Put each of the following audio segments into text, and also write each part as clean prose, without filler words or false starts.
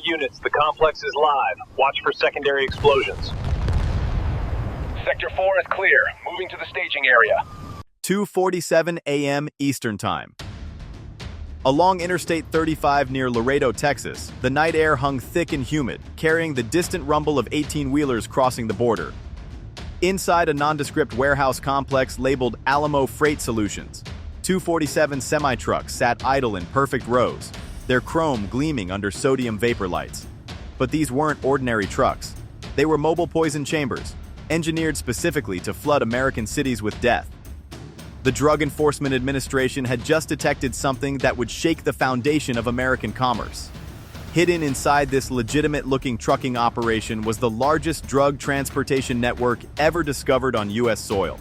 units, the complex is live. Watch for secondary explosions. Sector 4 is clear. Moving to the staging area. 2:47 a.m. Eastern Time. Along Interstate 35 near Laredo, Texas, the night air hung thick and humid, carrying the distant rumble of 18-wheelers crossing the border. Inside a nondescript warehouse complex labeled Alamo Freight Solutions, 247 semi-trucks sat idle in perfect rows, their chrome gleaming under sodium vapor lights. But these weren't ordinary trucks. They were mobile poison chambers, engineered specifically to flood American cities with death. The Drug Enforcement Administration had just detected something that would shake the foundation of American commerce. Hidden inside this legitimate-looking trucking operation was the largest drug transportation network ever discovered on U.S. soil.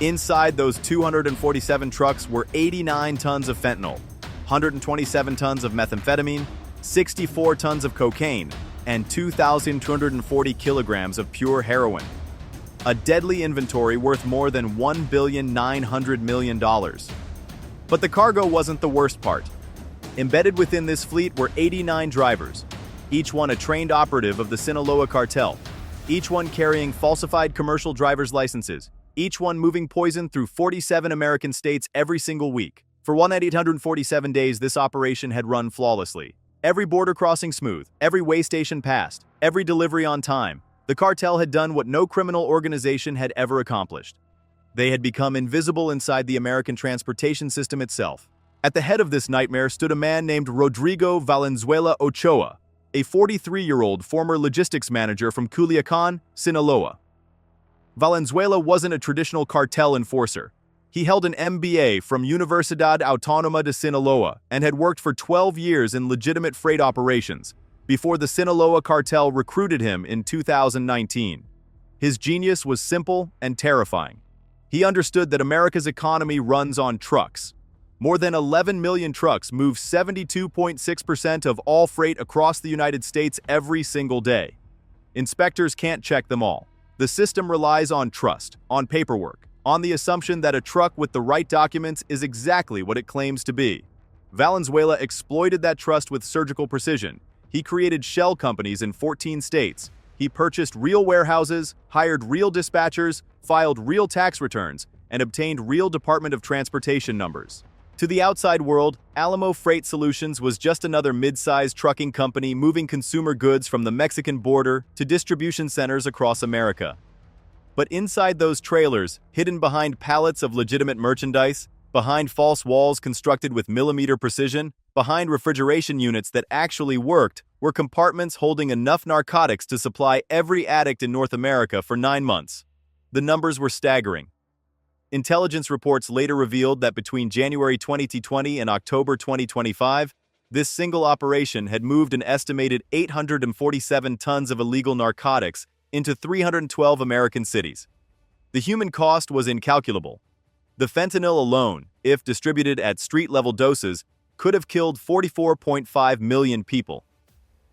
Inside those 247 trucks were 89 tons of fentanyl, 127 tons of methamphetamine, 64 tons of cocaine, and 2,240 kilograms of pure heroin. A deadly inventory worth more than $1.9 billion. But the cargo wasn't the worst part. Embedded within this fleet were 89 drivers, each one a trained operative of the Sinaloa Cartel, each one carrying falsified commercial driver's licenses, each one moving poison through 47 American states every single week. For 1,847 days, this operation had run flawlessly. Every border crossing smooth, every way station passed, every delivery on time. The cartel had done what no criminal organization had ever accomplished. They had become invisible inside the American transportation system itself. At the head of this nightmare stood a man named Rodrigo Valenzuela Ochoa, a 43-year-old former logistics manager from Culiacan, Sinaloa. Valenzuela wasn't a traditional cartel enforcer. He held an MBA from Universidad Autónoma de Sinaloa and had worked for 12 years in legitimate freight operations, before the Sinaloa cartel recruited him in 2019. His genius was simple and terrifying. He understood that America's economy runs on trucks. More than 11 million trucks move 72.6% of all freight across the United States every single day. Inspectors can't check them all. The system relies on trust, on paperwork, on the assumption that a truck with the right documents is exactly what it claims to be. Valenzuela exploited that trust with surgical precision. He created shell companies in 14 states. He purchased real warehouses, hired real dispatchers, filed real tax returns, and obtained real Department of Transportation numbers. To the outside world, Alamo Freight Solutions was just another mid-sized trucking company moving consumer goods from the Mexican border to distribution centers across America. But inside those trailers, hidden behind pallets of legitimate merchandise, behind false walls constructed with millimeter precision, behind refrigeration units that actually worked, were compartments holding enough narcotics to supply every addict in North America for 9 months. The numbers were staggering. Intelligence reports later revealed that between January 2020 and October 2025, this single operation had moved an estimated 847 tons of illegal narcotics into 312 American cities. The human cost was incalculable. The fentanyl alone, if distributed at street-level doses, could have killed 44.5 million people.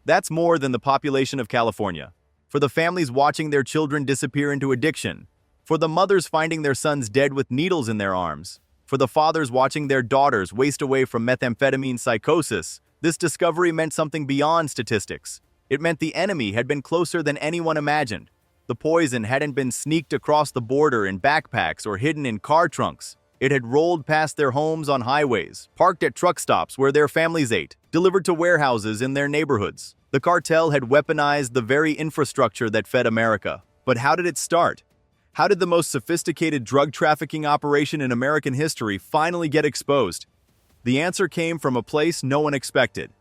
That's more than the population of California. For the families watching their children disappear into addiction, for the mothers finding their sons dead with needles in their arms, for the fathers watching their daughters waste away from methamphetamine psychosis, this discovery meant something beyond statistics. It meant the enemy had been closer than anyone imagined. The poison hadn't been sneaked across the border in backpacks or hidden in car trunks. It had rolled past their homes on highways, parked at truck stops where their families ate, delivered to warehouses in their neighborhoods. The cartel had weaponized the very infrastructure that fed America. But how did it start? How did the most sophisticated drug trafficking operation in American history finally get exposed? The answer came from a place no one expected.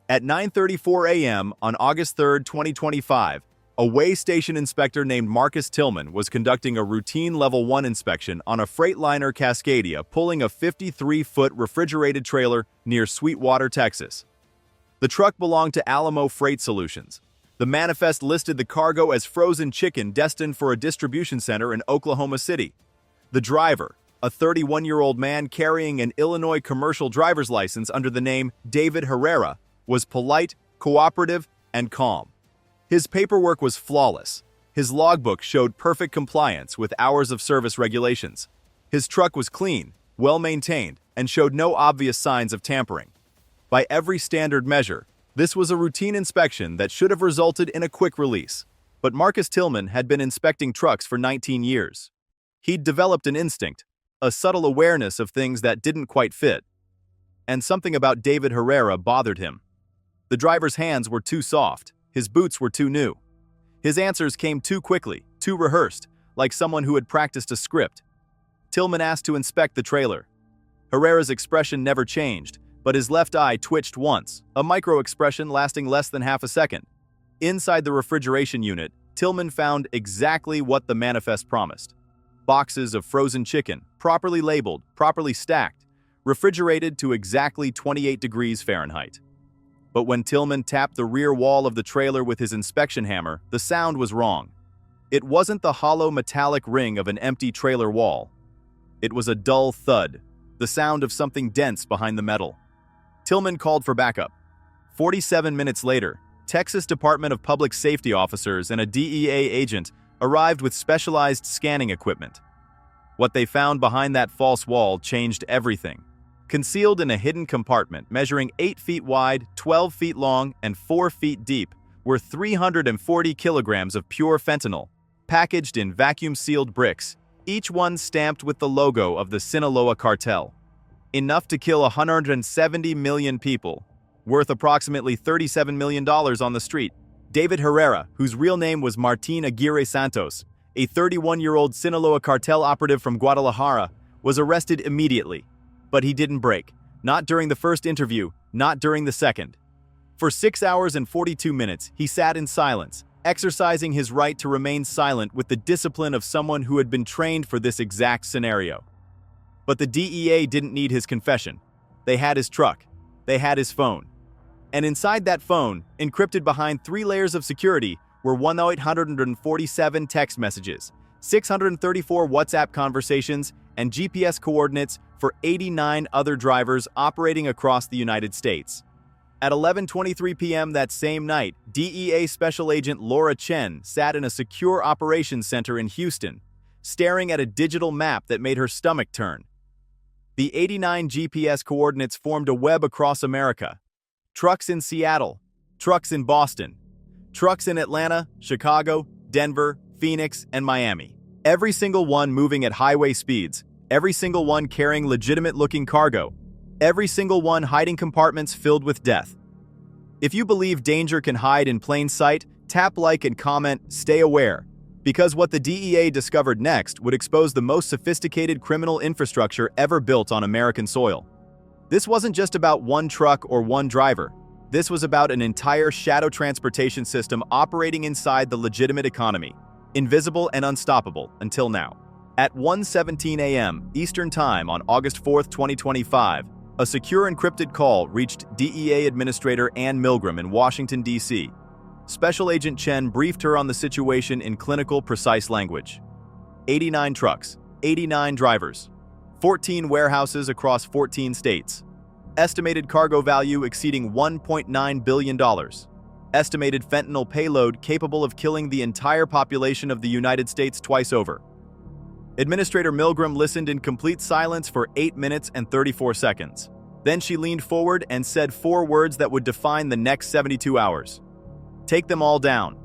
At 9:34 a.m. on August 3, 2025, a weigh station inspector named Marcus Tillman was conducting a routine Level 1 inspection on a Freightliner Cascadia pulling a 53-foot refrigerated trailer near Sweetwater, Texas. The truck belonged to Alamo Freight Solutions. The manifest listed the cargo as frozen chicken destined for a distribution center in Oklahoma City. The driver, a 31-year-old man carrying an Illinois commercial driver's license under the name David Herrera, was polite, cooperative, and calm. His paperwork was flawless. His logbook showed perfect compliance with hours of service regulations. His truck was clean, well-maintained, and showed no obvious signs of tampering. By every standard measure, This was a routine inspection that should have resulted in a quick release. But Marcus Tillman had been inspecting trucks for 19 years. He'd developed an instinct, a subtle awareness of things that didn't quite fit. And something about David Herrera bothered him. The driver's hands were too soft, his boots were too new. His answers came too quickly, too rehearsed, like someone who had practiced a script. Tillman asked to inspect the trailer. Herrera's expression never changed, but his left eye twitched once, a micro-expression lasting less than half a second. Inside the refrigeration unit, Tillman found exactly what the manifest promised. Boxes of frozen chicken, properly labeled, properly stacked, refrigerated to exactly 28 degrees Fahrenheit. But when Tillman tapped the rear wall of the trailer with his inspection hammer, the sound was wrong. It wasn't the hollow metallic ring of an empty trailer wall. It was a dull thud, the sound of something dense behind the metal. Tillman called for backup. 47 minutes later, Texas Department of Public Safety officers and a DEA agent arrived with specialized scanning equipment. What they found behind that false wall changed everything. Concealed in a hidden compartment measuring 8 feet wide, 12 feet long, and 4 feet deep were 340 kilograms of pure fentanyl, packaged in vacuum-sealed bricks, each one stamped with the logo of the Sinaloa Cartel. Enough to kill 170 million people, worth approximately $37 million on the street. David Herrera, whose real name was Martin Aguirre Santos, a 31-year-old Sinaloa cartel operative from Guadalajara, was arrested immediately. But he didn't break. Not during the first interview, not during the second. For 6 hours and 42 minutes, he sat in silence, exercising his right to remain silent with the discipline of someone who had been trained for this exact scenario. But the DEA didn't need his confession. They had his truck. They had his phone. And inside that phone, encrypted behind 3 layers of security, were 1,847 text messages, 634 WhatsApp conversations, and GPS coordinates for 89 other drivers operating across the United States. At 11:23 p.m. that same night, DEA Special Agent Laura Chen sat in a secure operations center in Houston, staring at a digital map that made her stomach turn. The 89 GPS coordinates formed a web across America. Trucks in Seattle, trucks in Boston, trucks in Atlanta, Chicago, Denver, Phoenix, and Miami. Every single one moving at highway speeds, every single one carrying legitimate-looking cargo, every single one hiding compartments filled with death. If you believe danger can hide in plain sight, tap like and comment, stay aware, because what the DEA discovered next would expose the most sophisticated criminal infrastructure ever built on American soil. This wasn't just about one truck or one driver. This was about an entire shadow transportation system operating inside the legitimate economy, invisible and unstoppable until now. At 1:17 a.m. Eastern Time on August 4, 2025, a secure encrypted call reached DEA Administrator Ann Milgram in Washington, D.C. Special Agent Chen briefed her on the situation in clinical, precise language. 89 trucks, 89 drivers, 14 warehouses across 14 states. Estimated cargo value exceeding $1.9 billion. Estimated fentanyl payload capable of killing the entire population of the United States twice over. Administrator Milgram listened in complete silence for 8 minutes and 34 seconds. Then she leaned forward and said 4 words that would define the next 72 hours. Take them all down.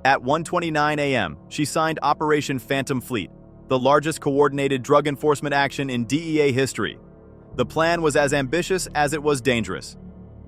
At 1:29 a.m., she signed Operation Phantom Fleet, the largest coordinated drug enforcement action in DEA history. The plan was as ambitious as it was dangerous.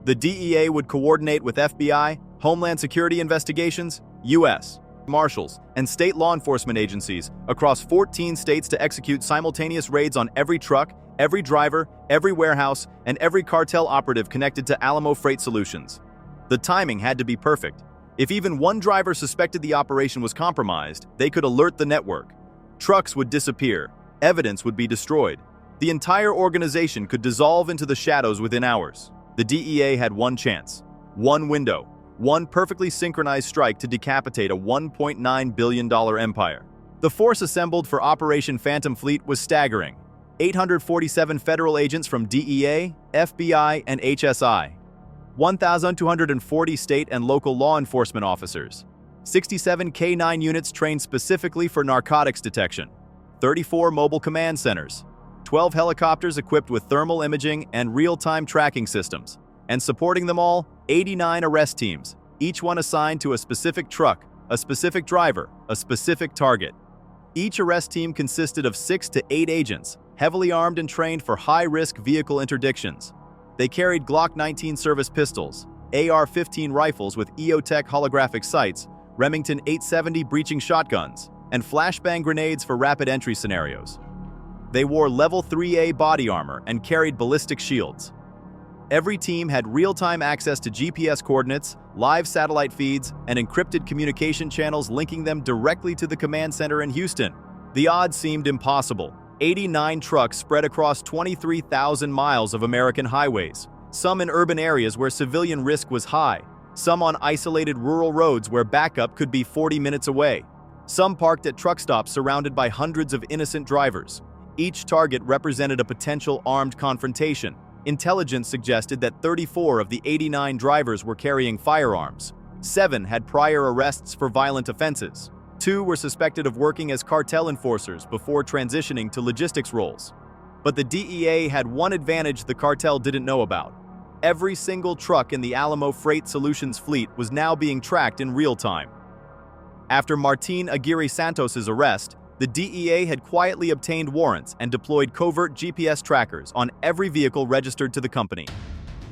The DEA would coordinate with FBI, Homeland Security Investigations, U.S. Marshals, and state law enforcement agencies across 14 states to execute simultaneous raids on every truck, every driver, every warehouse, and every cartel operative connected to Alamo Freight Solutions. The timing had to be perfect. If even one driver suspected the operation was compromised, they could alert the network. Trucks would disappear. Evidence would be destroyed. The entire organization could dissolve into the shadows within hours. The DEA had one chance, one window, one perfectly synchronized strike to decapitate a $1.9 billion empire. The force assembled for Operation Phantom Fleet was staggering. 847 federal agents from DEA, FBI, and HSI. 1,240 state and local law enforcement officers. 67 K-9 units trained specifically for narcotics detection. 34 mobile command centers. 12 helicopters equipped with thermal imaging and real-time tracking systems. And supporting them all, 89 arrest teams, each one assigned to a specific truck, a specific driver, a specific target. Each arrest team consisted of 6 to 8 agents, heavily armed and trained for high-risk vehicle interdictions. They carried Glock 19 service pistols, AR-15 rifles with EOTech holographic sights, Remington 870 breaching shotguns, and flashbang grenades for rapid entry scenarios. They wore Level 3A body armor and carried ballistic shields. Every team had real-time access to GPS coordinates, live satellite feeds, and encrypted communication channels linking them directly to the command center in Houston. The odds seemed impossible. 89 trucks spread across 23,000 miles of American highways, some in urban areas where civilian risk was high, some on isolated rural roads where backup could be 40 minutes away, some parked at truck stops surrounded by hundreds of innocent drivers. Each target represented a potential armed confrontation. Intelligence suggested that 34 of the 89 drivers were carrying firearms. 7 had prior arrests for violent offenses. 2 were suspected of working as cartel enforcers before transitioning to logistics roles. But the DEA had one advantage the cartel didn't know about. Every single truck in the Alamo Freight Solutions fleet was now being tracked in real time. After Martin Aguirre Santos's arrest, the DEA had quietly obtained warrants and deployed covert GPS trackers on every vehicle registered to the company.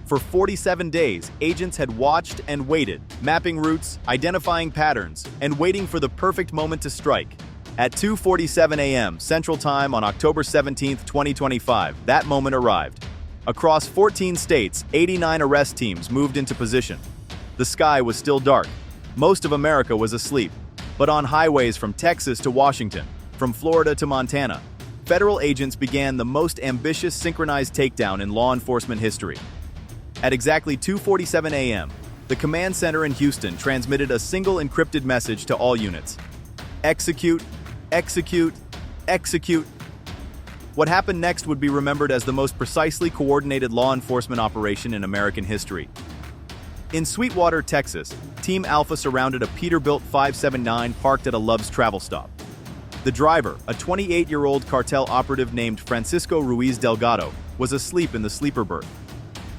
For 47 days, agents had watched and waited, mapping routes, identifying patterns, and waiting for the perfect moment to strike. At 2:47 a.m. Central Time on October 17, 2025, that moment arrived. Across 14 states, 89 arrest teams moved into position. The sky was still dark. Most of America was asleep. But on highways from Texas to Washington, from Florida to Montana, federal agents began the most ambitious synchronized takedown in law enforcement history. At exactly 2:47 a.m., the command center in Houston transmitted a single encrypted message to all units. Execute, execute, execute. What happened next would be remembered as the most precisely coordinated law enforcement operation in American history. In Sweetwater, Texas, Team Alpha surrounded a Peterbilt 579 parked at a Love's travel stop. The driver, a 28-year-old cartel operative named Francisco Ruiz Delgado, was asleep in the sleeper berth.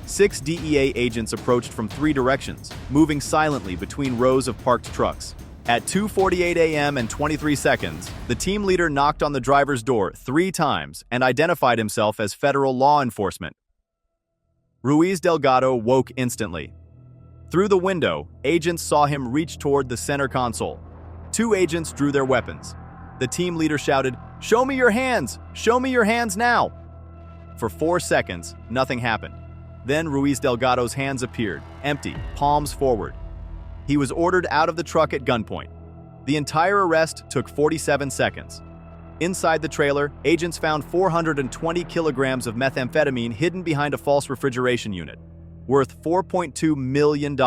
6 DEA agents approached from 3 directions, moving silently between rows of parked trucks. At 2:48 a.m. and 23 seconds, the team leader knocked on the driver's door 3 times and identified himself as federal law enforcement. Ruiz Delgado woke instantly. Through the window, agents saw him reach toward the center console. 2 agents drew their weapons. The team leader shouted, "Show me your hands! Show me your hands now!" For 4 seconds, nothing happened. Then Ruiz Delgado's hands appeared, empty, palms forward. He was ordered out of the truck at gunpoint. The entire arrest took 47 seconds. Inside the trailer, agents found 420 kilograms of methamphetamine hidden behind a false refrigeration unit, worth $4.2 million.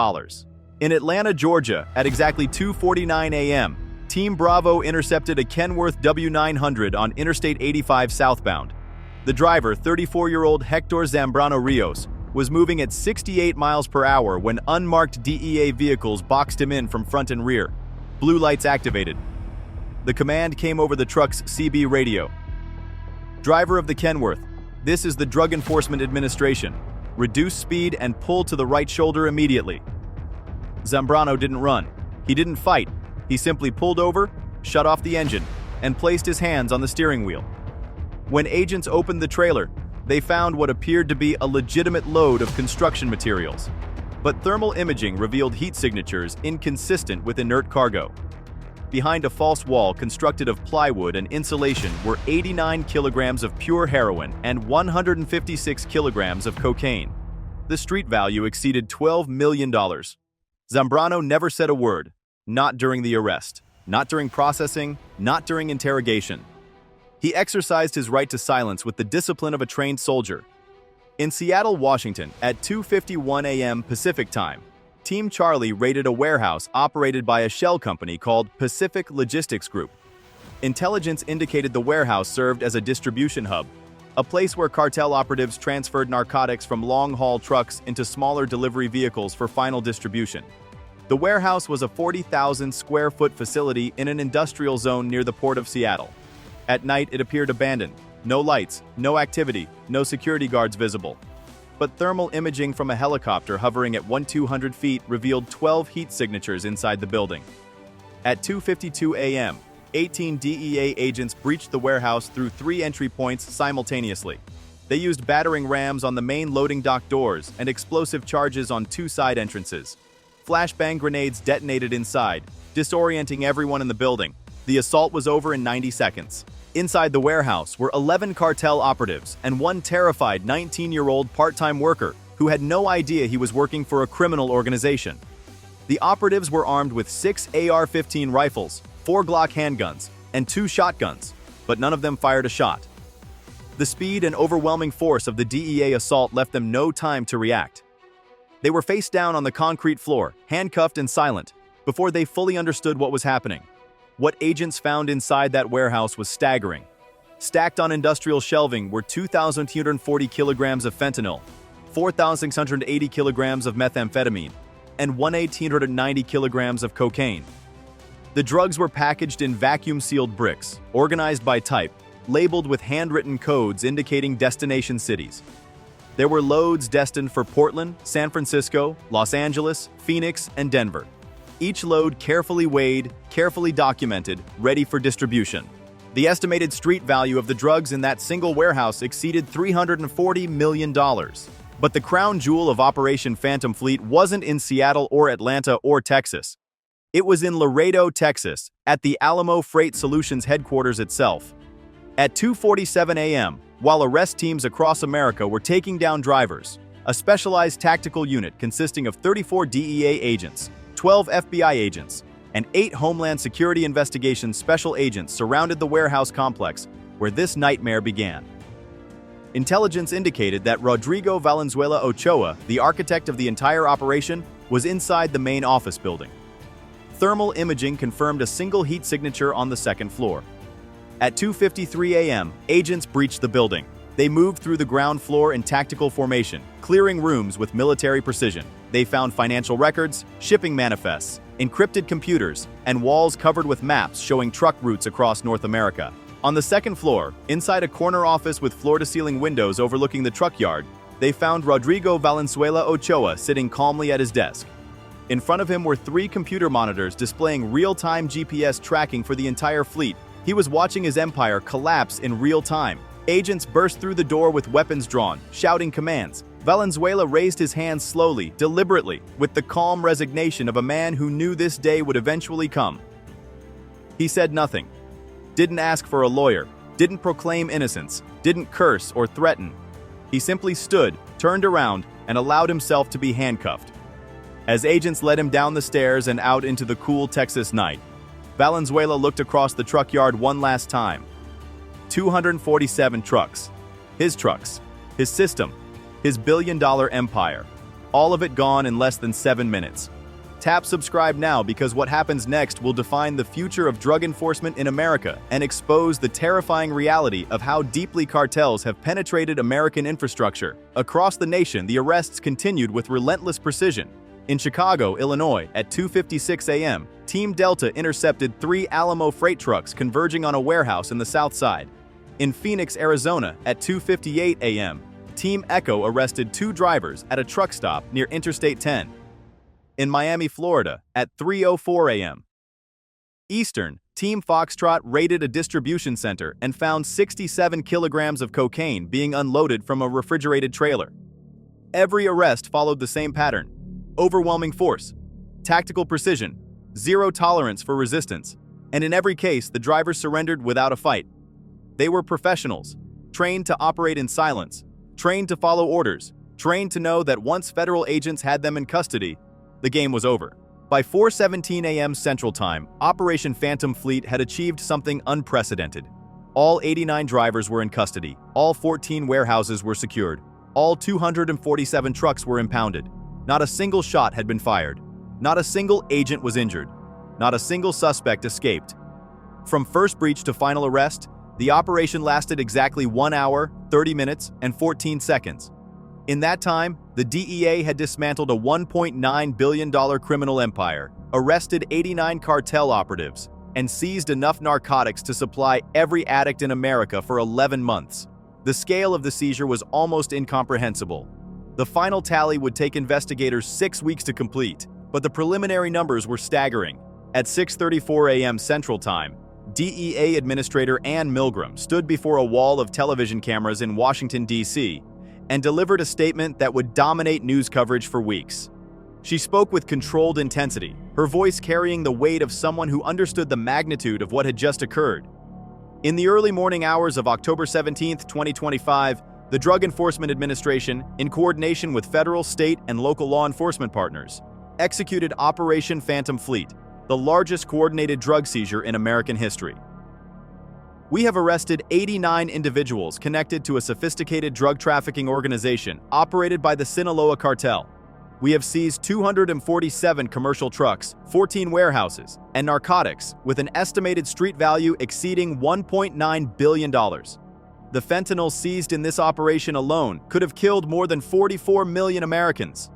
In Atlanta, Georgia, at exactly 2:49 a.m., Team Bravo intercepted a Kenworth W900 on Interstate 85 southbound. The driver, 34-year-old Hector Zambrano Rios, was moving at 68 miles per hour when unmarked DEA vehicles boxed him in from front and rear. Blue lights activated. The command came over the truck's CB radio. "Driver of the Kenworth, this is the Drug Enforcement Administration. Reduce speed and pull to the right shoulder immediately." Zambrano didn't run. He didn't fight. He simply pulled over, shut off the engine, and placed his hands on the steering wheel. When agents opened the trailer, they found what appeared to be a legitimate load of construction materials. But thermal imaging revealed heat signatures inconsistent with inert cargo. Behind a false wall constructed of plywood and insulation were 89 kilograms of pure heroin and 156 kilograms of cocaine. The street value exceeded $12 million. Zambrano never said a word. Not during the arrest, not during processing, not during interrogation. He exercised his right to silence with the discipline of a trained soldier. In Seattle, Washington, at 2:51 a.m. Pacific Time, Team Charlie raided a warehouse operated by a shell company called Pacific Logistics Group. Intelligence indicated the warehouse served as a distribution hub, a place where cartel operatives transferred narcotics from long-haul trucks into smaller delivery vehicles for final distribution. The warehouse was a 40,000 square foot facility in an industrial zone near the port of Seattle. At night, it appeared abandoned. No lights, no activity, no security guards visible. but thermal imaging from a helicopter hovering at 1,200 feet revealed 12 heat signatures inside the building. At 2:52 a.m., 18 DEA agents breached the warehouse through 3 entry points simultaneously. They used battering rams on the main loading dock doors and explosive charges on 2 side entrances. Flashbang grenades detonated inside, disorienting everyone in the building. The assault was over in 90 seconds. Inside the warehouse were 11 cartel operatives and one terrified 19-year-old part-time worker who had no idea he was working for a criminal organization. The operatives were armed with 6 AR-15 rifles, 4 Glock handguns, and 2 shotguns, but none of them fired a shot. The speed and overwhelming force of the DEA assault left them no time to react. They were face down on the concrete floor, handcuffed and silent, before they fully understood what was happening. What agents found inside that warehouse was staggering. Stacked on industrial shelving were 2,240 kilograms of fentanyl, 4,680 kilograms of methamphetamine, and 1,890 kilograms of cocaine. The drugs were packaged in vacuum-sealed bricks, organized by type, labeled with handwritten codes indicating destination cities. There were loads destined for Portland, San Francisco, Los Angeles, Phoenix, and Denver. Each load carefully weighed, carefully documented, ready for distribution. The estimated street value of the drugs in that single warehouse exceeded $340 million. But the crown jewel of Operation Phantom Fleet wasn't in Seattle or Atlanta or Texas. It was in Laredo, Texas, at the Alamo Freight Solutions headquarters itself. At 2:47 a.m., while arrest teams across America were taking down drivers, a specialized tactical unit consisting of 34 DEA agents, 12 FBI agents, and 8 Homeland Security Investigations special agents surrounded the warehouse complex where this nightmare began. Intelligence indicated that Rodrigo Valenzuela Ochoa, the architect of the entire operation, was inside the main office building. Thermal imaging confirmed a single heat signature on the second floor. At 2:53 a.m., agents breached the building. They moved through the ground floor in tactical formation, clearing rooms with military precision. They found financial records, shipping manifests, encrypted computers, and walls covered with maps showing truck routes across North America. On the second floor, inside a corner office with floor-to-ceiling windows overlooking the truck yard, they found Rodrigo Valenzuela Ochoa sitting calmly at his desk. In front of him were 3 computer monitors displaying real-time GPS tracking for the entire fleet. He was watching his empire collapse in real time. Agents burst through the door with weapons drawn, shouting commands. Valenzuela raised his hands slowly, deliberately, with the calm resignation of a man who knew this day would eventually come. He said nothing, didn't ask for a lawyer, didn't proclaim innocence, didn't curse or threaten. He simply stood, turned around, and allowed himself to be handcuffed. As agents led him down the stairs and out into the cool Texas night, Valenzuela looked across the truck yard one last time. 247 trucks. His trucks. His system. His billion-dollar empire. All of it gone in less than 7 minutes. Tap subscribe now because what happens next will define the future of drug enforcement in America and expose the terrifying reality of how deeply cartels have penetrated American infrastructure. Across the nation, the arrests continued with relentless precision. In Chicago, Illinois, at 2:56 a.m., Team Delta intercepted 3 Alamo freight trucks converging on a warehouse in the south side. In Phoenix, Arizona, at 2:58 a.m., Team Echo arrested 2 drivers at a truck stop near Interstate 10. In Miami, Florida, at 3:04 a.m. Eastern, Team Foxtrot raided a distribution center and found 67 kilograms of cocaine being unloaded from a refrigerated trailer. Every arrest followed the same pattern. Overwhelming force, tactical precision, zero tolerance for resistance, and in every case, the drivers surrendered without a fight. They were professionals, trained to operate in silence, trained to follow orders, trained to know that once federal agents had them in custody, the game was over. By 4:17 a.m. Central Time, Operation Phantom Fleet had achieved something unprecedented. All 89 drivers were in custody, all 14 warehouses were secured, all 247 trucks were impounded. Not a single shot had been fired. Not a single agent was injured. Not a single suspect escaped. From first breach to final arrest, the operation lasted exactly 1 hour, 30 minutes, and 14 seconds. In that time, the DEA had dismantled a $1.9 billion criminal empire, arrested 89 cartel operatives, and seized enough narcotics to supply every addict in America for 11 months. The scale of the seizure was almost incomprehensible. The final tally would take investigators 6 weeks to complete, but the preliminary numbers were staggering. At 6:34 a.m. Central Time, DEA Administrator Ann Milgram stood before a wall of television cameras in Washington, D.C., and delivered a statement that would dominate news coverage for weeks. She spoke with controlled intensity, her voice carrying the weight of someone who understood the magnitude of what had just occurred. In the early morning hours of October 17, 2025, the Drug Enforcement Administration, in coordination with federal, state, and local law enforcement partners, executed Operation Phantom Fleet, the largest coordinated drug seizure in American history. We have arrested 89 individuals connected to a sophisticated drug trafficking organization operated by the Sinaloa Cartel. We have seized 247 commercial trucks, 14 warehouses, and narcotics with an estimated street value exceeding $1.9 billion. The fentanyl seized in this operation alone could have killed more than 44 million Americans.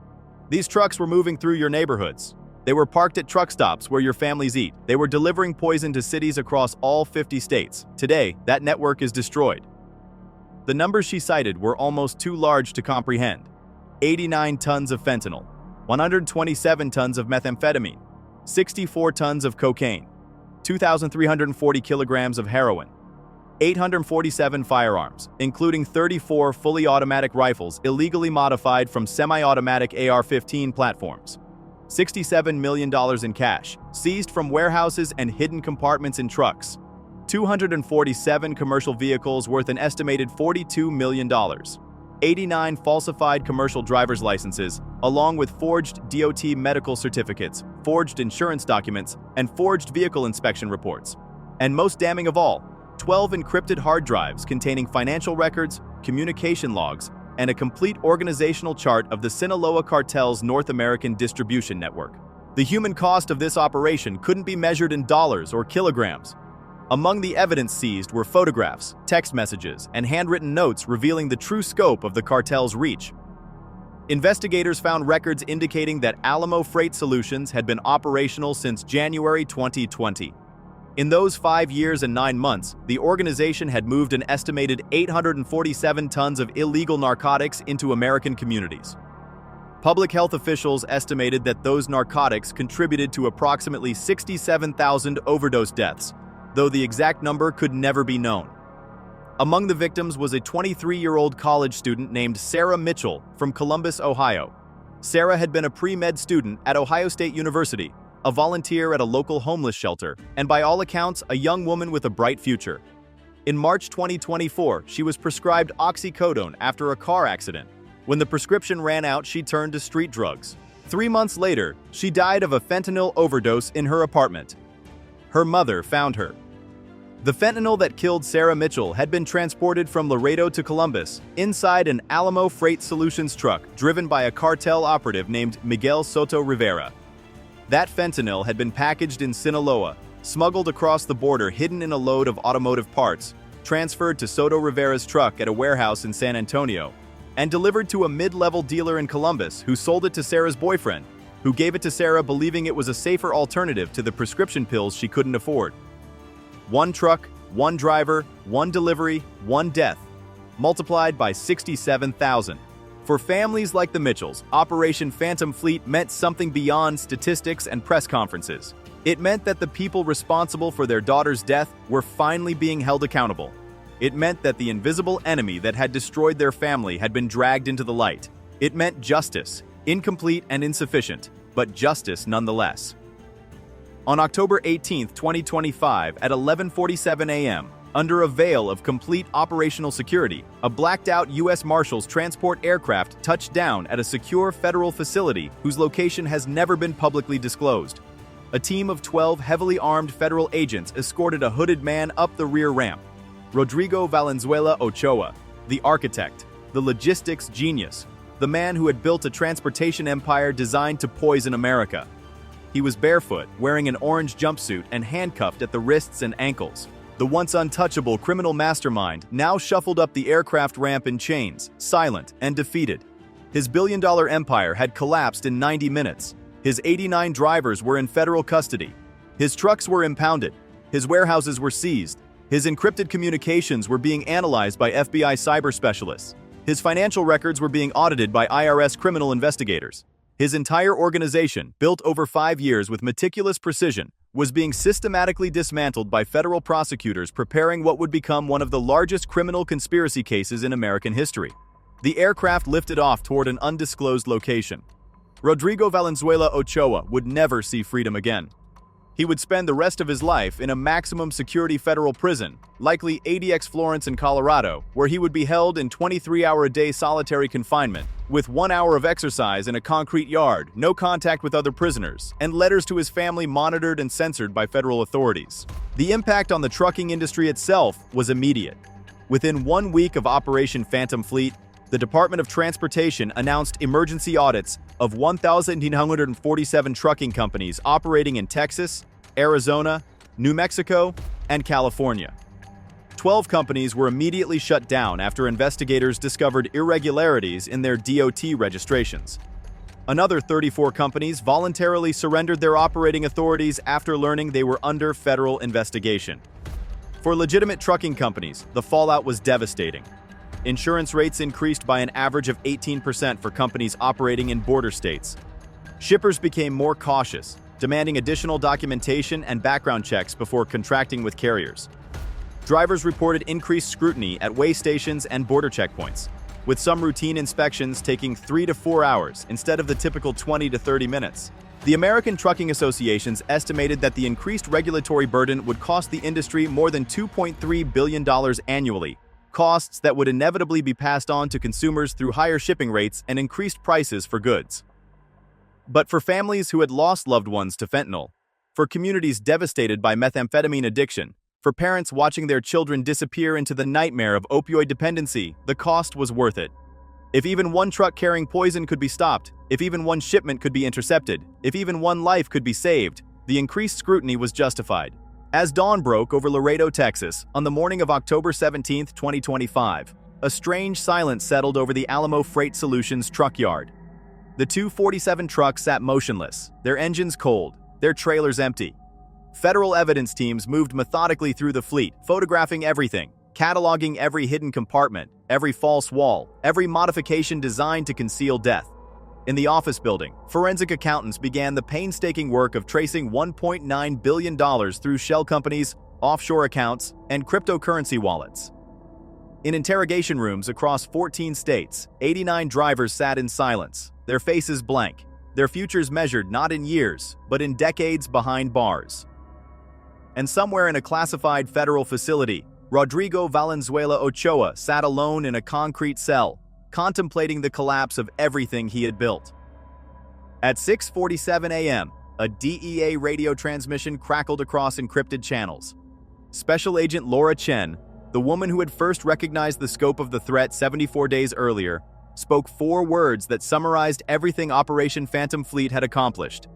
These trucks were moving through your neighborhoods. They were parked at truck stops where your families eat. They were delivering poison to cities across all 50 states. Today, that network is destroyed. The numbers she cited were almost too large to comprehend. 89 tons of fentanyl, 127 tons of methamphetamine, 64 tons of cocaine, 2,340 kilograms of heroin, 847 firearms, including 34 fully automatic rifles illegally modified from semi-automatic AR-15 platforms, $67 million in cash, seized from warehouses and hidden compartments in trucks, 247 commercial vehicles worth an estimated $42 million, 89 falsified commercial driver's licenses, along with forged DOT medical certificates, forged insurance documents, and forged vehicle inspection reports. And most damning of all, 12 encrypted hard drives containing financial records, communication logs, and a complete organizational chart of the Sinaloa Cartel's North American distribution network. The human cost of this operation couldn't be measured in dollars or kilograms. Among the evidence seized were photographs, text messages, and handwritten notes revealing the true scope of the cartel's reach. Investigators found records indicating that Alamo Freight Solutions had been operational since January 2020. In those 5 years and 9 months, the organization had moved an estimated 847 tons of illegal narcotics into American communities. Public health officials estimated that those narcotics contributed to approximately 67,000 overdose deaths, though the exact number could never be known. Among the victims was a 23-year-old college student named Sarah Mitchell from Columbus, Ohio. Sarah had been a pre-med student at Ohio State University, a volunteer at a local homeless shelter, and by all accounts, a young woman with a bright future. In March 2024, she was prescribed oxycodone after a car accident. When the prescription ran out, she turned to street drugs. 3 months later, she died of a fentanyl overdose in her apartment. Her mother found her. The fentanyl that killed Sarah Mitchell had been transported from Laredo to Columbus inside an Alamo Freight Solutions truck driven by a cartel operative named Miguel Soto Rivera. That fentanyl had been packaged in Sinaloa, smuggled across the border hidden in a load of automotive parts, transferred to Soto Rivera's truck at a warehouse in San Antonio, and delivered to a mid-level dealer in Columbus who sold it to Sarah's boyfriend, who gave it to Sarah believing it was a safer alternative to the prescription pills she couldn't afford. 1 truck, 1 driver, 1 delivery, 1 death, multiplied by 67,000. For families like the Mitchells, Operation Phantom Fleet meant something beyond statistics and press conferences. It meant that the people responsible for their daughter's death were finally being held accountable. It meant that the invisible enemy that had destroyed their family had been dragged into the light. It meant justice, incomplete and insufficient, but justice nonetheless. On October 18, 2025, at 11:47 a.m., under a veil of complete operational security, a blacked-out U.S. Marshals transport aircraft touched down at a secure federal facility whose location has never been publicly disclosed. A team of 12 heavily armed federal agents escorted a hooded man up the rear ramp. Rodrigo Valenzuela Ochoa, the architect, the logistics genius, the man who had built a transportation empire designed to poison America. He was barefoot, wearing an orange jumpsuit and handcuffed at the wrists and ankles. The once untouchable criminal mastermind now shuffled up the aircraft ramp in chains, silent and defeated. His billion-dollar empire had collapsed in 90 minutes. His 89 drivers were in federal custody. His trucks were impounded. His warehouses were seized. His encrypted communications were being analyzed by FBI cyber specialists. His financial records were being audited by IRS criminal investigators. His entire organization, built over 5 years with meticulous precision, was being systematically dismantled by federal prosecutors preparing what would become one of the largest criminal conspiracy cases in American history. The aircraft lifted off toward an undisclosed location. Rodrigo Valenzuela Ochoa would never see freedom again. He would spend the rest of his life in a maximum security federal prison, likely ADX Florence in Colorado, where he would be held in 23-hour-a-day solitary confinement, with 1 hour of exercise in a concrete yard, no contact with other prisoners, and letters to his family monitored and censored by federal authorities. The impact on the trucking industry itself was immediate. Within 1 week of Operation Phantom Fleet, the Department of Transportation announced emergency audits of 1,947 trucking companies operating in Texas, Arizona, New Mexico, and California. 12 companies were immediately shut down after investigators discovered irregularities in their DOT registrations. Another 34 companies voluntarily surrendered their operating authorities after learning they were under federal investigation. For legitimate trucking companies, the fallout was devastating. Insurance rates increased by an average of 18% for companies operating in border states. Shippers became more cautious, demanding additional documentation and background checks before contracting with carriers. Drivers reported increased scrutiny at weigh stations and border checkpoints, with some routine inspections taking 3 to 4 hours instead of the typical 20 to 30 minutes. The American Trucking Associations estimated that the increased regulatory burden would cost the industry more than $2.3 billion annually, costs that would inevitably be passed on to consumers through higher shipping rates and increased prices for goods. But for families who had lost loved ones to fentanyl, for communities devastated by methamphetamine addiction, for parents watching their children disappear into the nightmare of opioid dependency, the cost was worth it. If even one truck carrying poison could be stopped, if even one shipment could be intercepted, if even one life could be saved, the increased scrutiny was justified. As dawn broke over Laredo, Texas, on the morning of October 17, 2025, a strange silence settled over the Alamo Freight Solutions truck yard. The 247 trucks sat motionless, their engines cold, their trailers empty. Federal evidence teams moved methodically through the fleet, photographing everything, cataloging every hidden compartment, every false wall, every modification designed to conceal death. In the office building, forensic accountants began the painstaking work of tracing $1.9 billion through shell companies, offshore accounts, and cryptocurrency wallets. In interrogation rooms across 14 states, 89 drivers sat in silence, their faces blank, their futures measured not in years, but in decades behind bars. And somewhere in a classified federal facility, Rodrigo Valenzuela Ochoa sat alone in a concrete cell, contemplating the collapse of everything he had built. At 6:47 a.m., a DEA radio transmission crackled across encrypted channels. Special Agent Laura Chen, the woman who had first recognized the scope of the threat 74 days earlier, spoke 4 words that summarized everything Operation Phantom Fleet had accomplished.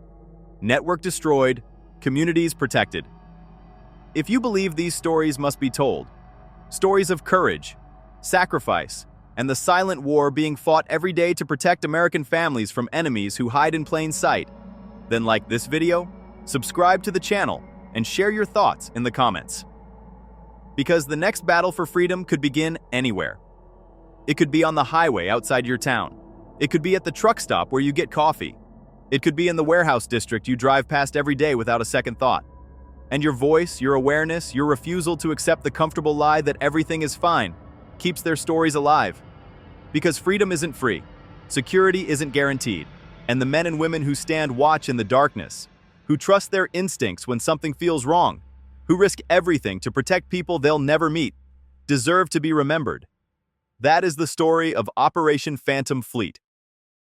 Network destroyed, communities protected. If you believe these stories must be told, stories of courage, sacrifice, and the silent war being fought every day to protect American families from enemies who hide in plain sight, then like this video, subscribe to the channel, and share your thoughts in the comments. Because the next battle for freedom could begin anywhere. It could be on the highway outside your town. It could be at the truck stop where you get coffee. It could be in the warehouse district you drive past every day without a second thought. And your voice, your awareness, your refusal to accept the comfortable lie that everything is fine keeps their stories alive. Because freedom isn't free, security isn't guaranteed, and the men and women who stand watch in the darkness, who trust their instincts when something feels wrong, who risk everything to protect people they'll never meet, deserve to be remembered. That is the story of Operation Phantom Fleet.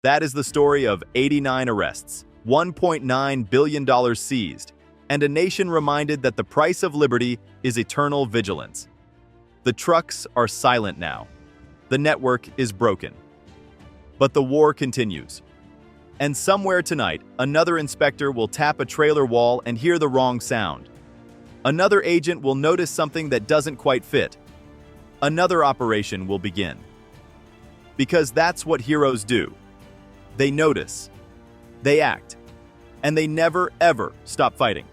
That is the story of 89 arrests, $1.9 billion seized, and a nation reminded that the price of liberty is eternal vigilance. The trucks are silent now. The network is broken. But the war continues. And somewhere tonight, another inspector will tap a trailer wall and hear the wrong sound. Another agent will notice something that doesn't quite fit. Another operation will begin. Because that's what heroes do. They notice. They act. And they never, ever stop fighting.